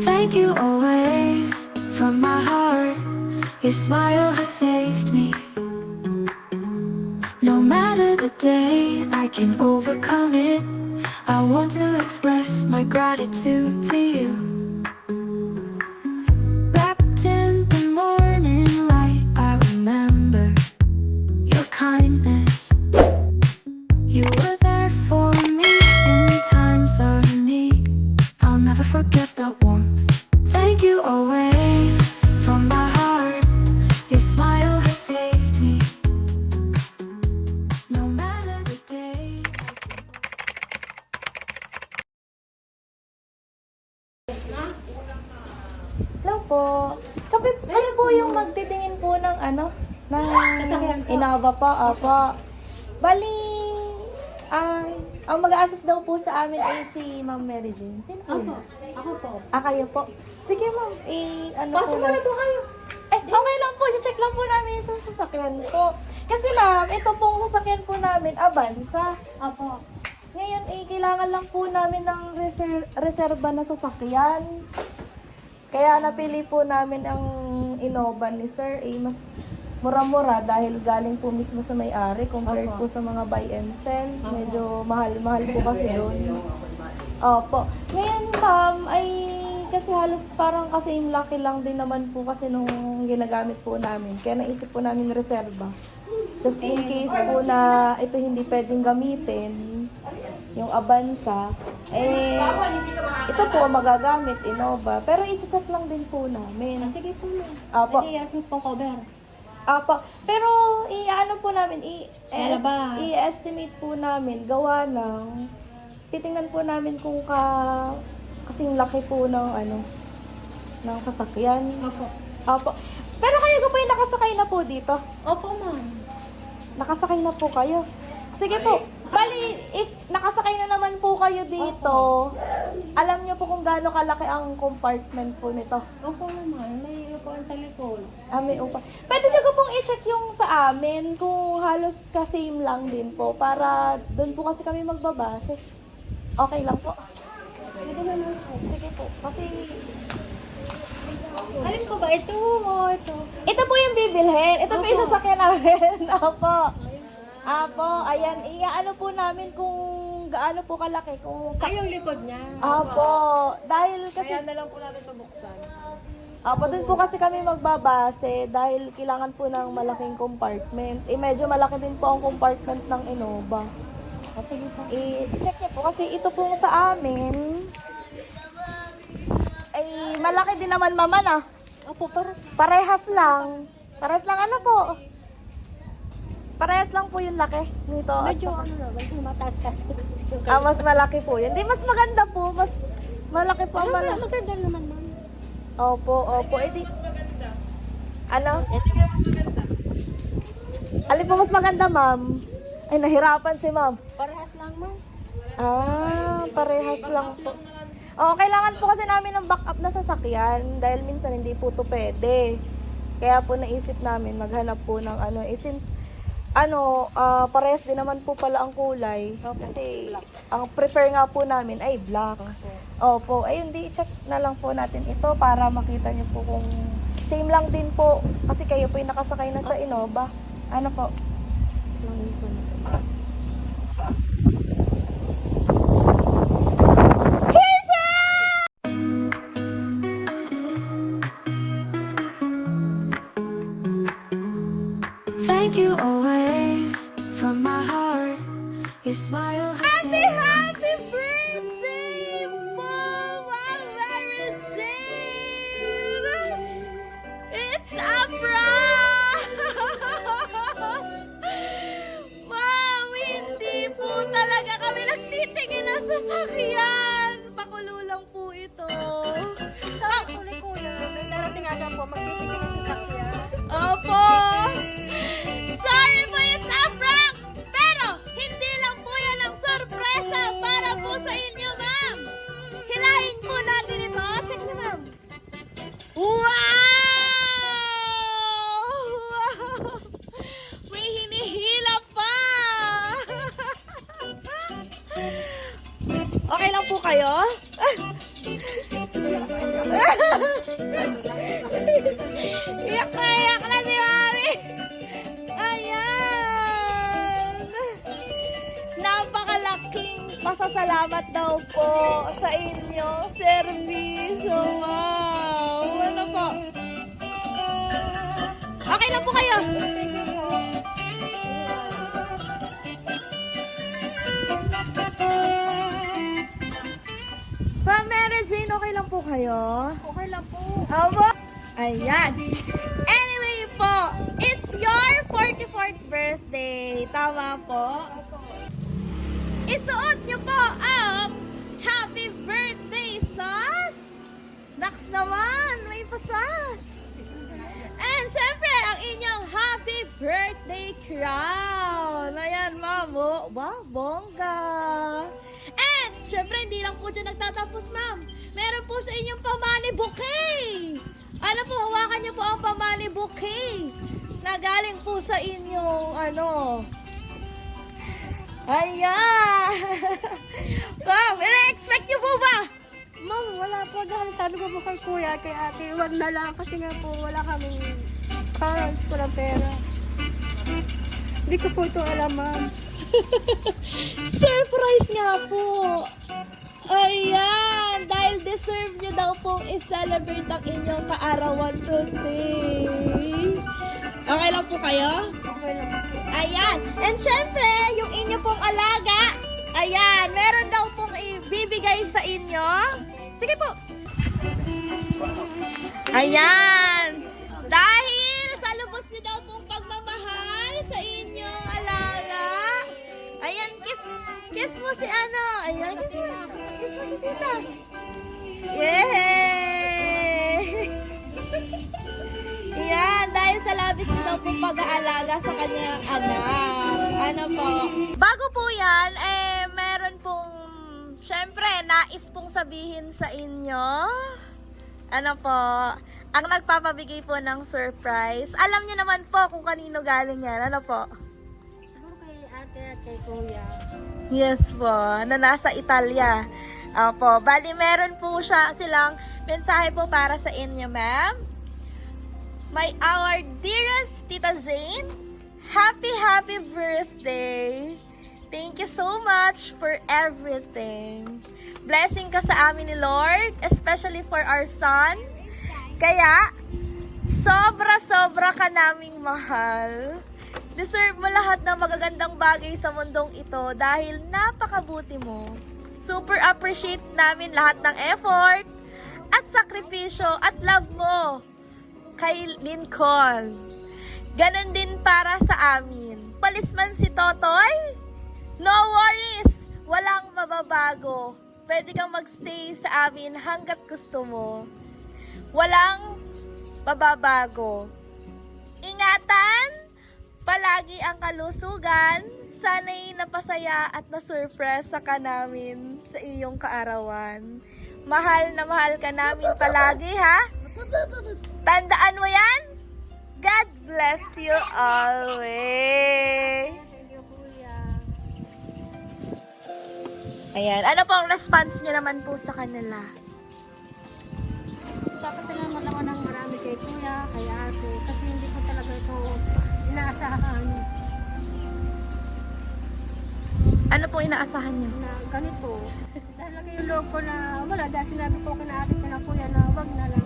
Thank you always from my heart. Your smile has saved me. No matter the day, I can overcome it. I want to express my gratitude to you. Wrapped in the morning light, I remember your kindness. You were there for me in times of need. I'll never forget that warmth. Thank you always from my heart. Your smile has saved me. No matter the day. Hello po. Kayo po yung magtitingin po ng ng Innova po, opo. Bali, ang mag-a-assist daw po sa amin ay si Ma'am Mary Jane. Sino po? Ako po. Kayo po. Sige ma'am, Pasok mo na po kayo. Okay lang po, check lang po namin sa sasakyan po. Kasi ma'am, ito pong sasakyan po namin, Avanza. Opo. Ngayon, kailangan lang po namin ng reserba na sasakyan. Kaya napili po namin ang Innova ni Sir, mas mura-mura dahil galing po mismo sa may-ari compared po sa mga buy and sell. Medyo mahal-mahal po kasi doon. Opo. Ngayon ma'am, ay kasi halos parang kasi yung laki lang din naman po kasi nung ginagamit po namin. Kaya naisip po namin reserba. Just in case po na ito hindi pwedeng gamitin, yung Avanza, ito po magagamit, Innova. Pero i-check lang din po namin. Sige po na. Apo. Hindi, asin po cover. Apo. Pero i-ano po namin, Lalaba. i-estimate po namin, gawa ng, titingnan po namin kung kasing laki po ng ng sasakyan. Opo. Apo. Pero kayo po yung nakasakay na po dito. Opo, ma'am. Nakasakay na po kayo. Sige po. Bali, if nakasakay na naman po kayo dito, alam niyo po kung gaano kalaki ang compartment po nito. Opo naman. May upuan sa likod. May upa. Pwede niyo ko pong i-check yung sa amin kung halos ka-same lang din po para doon po kasi kami magbabase. Okay lang po. Pwede naman po. Sige po. Kasi Alin po ba? Ito o ito? ito po yung bibilhin. Ito po yung Opo. sasakyan namin. Opo. Apo, ayan. Ano po namin kung gaano po kalaki. Kung Ay, yung likod niya. Apo. Dahil kasi na lang po natin ito buksan. Apo, doon po kasi kami magbabase dahil kailangan po ng malaking compartment. Medyo malaki din po ang compartment ng Innova. Sige po. I-check niyo po kasi ito po sa amin ay malaki din naman mama na. Opo, Parehas lang. Parehas lang po. Parehas lang po yung laki nito. At medyo saka- medyo mataas-taas. mas malaki po yun. Di, mas maganda po. Mas malaki po ang malaki. Maganda naman, ma'am. Opo. Di, ano? Ito yung mas maganda. Alin po mas maganda, ma'am? Ay, nahirapan si ma'am. Parehas lang, ma'am. Parehas lang po. Kailangan po kasi namin ng backup na sasakyan dahil minsan hindi po to pwede. Kaya po naisip namin maghanap po ng since parehas din naman po pala ang kulay. Kasi ang prefer nga po namin ay black. Opo. Ayun, check na lang po natin ito para makita niyo po kung same lang din po. Kasi kayo po yung nakasakay na sa Innova. Ano po? Thank you always from my heart. Your smile has saved me. Happy birthday, Mom! Mary Jane! It's Abra! Mom, hindi po talaga kami nagtitingin ng sasakyan. Pakulo lang po ito. Sabi ko ni Kuya, may darating aga po, magtitigil sa sasakyan. Opo! Sorry po, it's a prank! Pero, hindi lang po yan ang sorpresa para po sa inyo, ma'am! Hilahin po natin ito. Check niyo, ma'am. Wow! May hinihila pa! Okay lang po kayo? Iyak na si Mami. Ayan. Napakalaking pasasalamat daw po sa inyong serbisyo, ma'am. Ano po? Okay lang po kayo. Ma'am Mary Jane, okay lang po kayo? Okay lang po. Abo. Ayan. Anyway po, it's your 44th birthday. Tama po? Isuot niyo po ang happy birthday sash. Next naman, may pasash. And syempre, ang inyong happy birthday crown. Ayan, ma'am. Oh, wow, bongga. And syempre, hindi lang po dyan nagtatapos, ma'am. Meron po sa inyong pamani bouquet. Ano po, hawakan niyo po ang pamani bouquet na galing po sa inyong, ayan. Ma'am, ina-expect niyo po ba? Ma'am, wala po dahil sabi ko po kay kuya, kay ate, wag na lang kasi nga po wala kaming parang walang pera. Hindi ko po ito alam, ma'am. Surprise nga po. Ayan, dahil deserve nyo daw pong i-celebrate ang inyong kaarawan today. Okay lang po kayo? Okay lang. Ayan. And syempre, yung inyo pong alaga, ayan, meron daw pong ibibigay sa inyo. Sige po. Ayan. Dahil sa lubos nyo daw pong pagmamahal sa inyong alaga. Ayan, kiss mo si ano. Ayan, kiss mo si tita. Yay! Yan, dahil sa labis ko daw pong pag-aalaga sa kanyang anak. Ano po? Bago po yan, meron pong, syempre, nais pong sabihin sa inyo. Ano po? Ang nagpapabigay po ng surprise. Alam niyo naman po kung kanino galing yan. Ano po? Siguro kay ate at kay kuya. Yes po, na nasa Italia. Opo, bali meron po silang mensahe po para sa inyo, ma'am. Our dearest Tita Jane, happy birthday. Thank you so much for everything. Blessing ka sa amin ni Lord, especially for our son. Kaya, sobra ka naming mahal. Deserve mo lahat ng magagandang bagay sa mundong ito dahil napakabuti mo. Super appreciate namin lahat ng effort at sakripisyo at love mo kay Lincoln. Ganon din para sa amin. Palis man si Totoy, no worries, walang mababago. Pwede kang magstay sa amin hanggat gusto mo. Walang mababago. Ingatan palagi ang kalusugan. Sana'y napasaya at nasurpresa ka namin sa iyong kaarawan. Mahal na mahal ka namin palagi, ha? Tandaan mo yan? God bless you always. Thank you, kuya. Ayan. Ano po ang response nyo naman po sa kanila? Papasalamat naman ng marami kay kuya, kay ate, kasi hindi ko talaga ito inaasahan Ano po inaasahan nyo? na ganito. Dahil lagi yung loob ko na wala, dahil sinabi ko kina ate, kina kuya na wag na lang.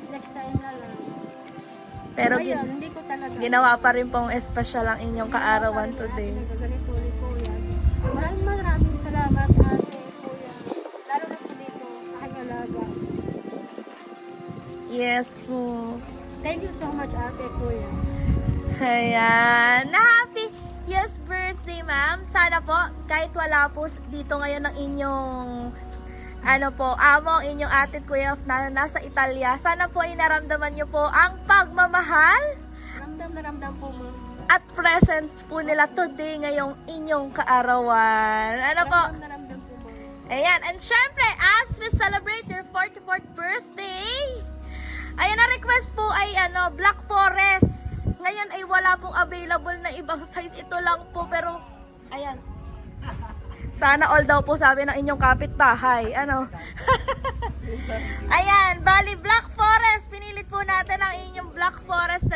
Next time na lang. Pero Ayun, hindi ko talaga. ginawa pa rin pong espesyal ang inyong kaarawan today. Ganito ni kuya. Maraming salamat ate, kuya. Lalo na po dito, aking alaga. Yes po. Thank you so much ate, kuya. Ayan. Happy yes birthday, ma'am. Sana po, kahit wala po dito ngayon ng inyong amo, inyong ate at kuya na nasa Italia, sana po ay naramdaman niyo po ang pagmamahal Ramdam na ramdam po mo. at presence po nila today ngayong inyong kaarawan. Ano po? Ramdam na ramdam po mo. Ayan. And syempre, as we celebrate your 44th birthday, ayan, na request po ay Black Forest. Ngayon ay wala pong available na ibang size. Ito lang po, pero ayan. Sana all daw po sabi ng inyong kapitbahay. Ano? Ayan, bali Black Forest. Pinilit po natin ang inyong Black Forest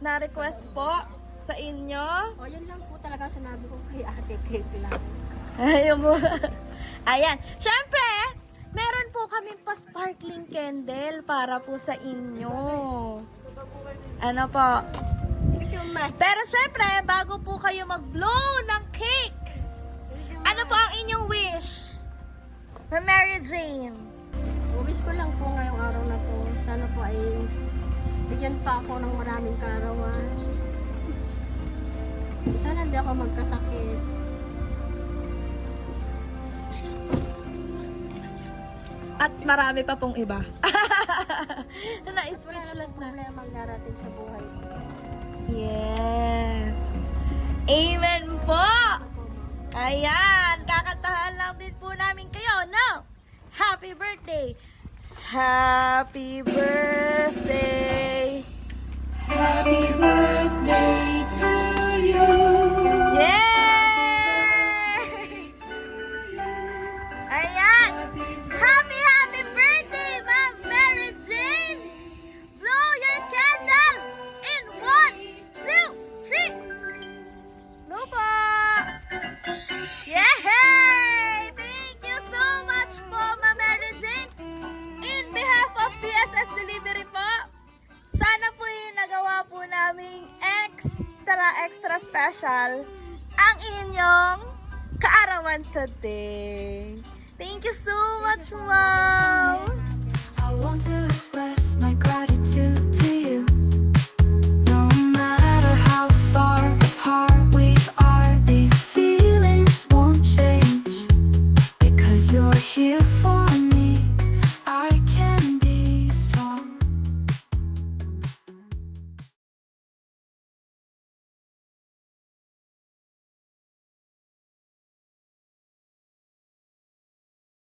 na request po sa inyo. O, yun lang po talaga sinabi ko kay ate, cake lang. Ayun mo. Ayan. Siyempre, meron po kaming pa-sparkling candle para po sa inyo. Ano po? Thank you so much. Pero syempre, bago po kayo mag-blow ng cake, ano po ang inyong wish? Mary Jane. Wish ko lang po ngayong araw na to. Sana po ay bigyan pa ako ng maraming kaarawan. Sana hindi ako magkasakit. At marami pa pong iba. Na-speechless na. Wala namang darating sa buhay ko. Yes. Amen po. Ayan. Kakantahan lang din po namin kayo, no? Happy birthday. Happy birthday. Happy birthday to you. Yay! Ayan. Happy birthday, Ma'am Mary Jane. Blow your candle in 1, 2, 3. No po. Yay! Thank you so much po, Ma'am Mary Jane. In behalf of PSS Delivery po, sana po yung nagawa po naming extra special ang inyong kaarawan today. Thank you so much, Mom. I want to express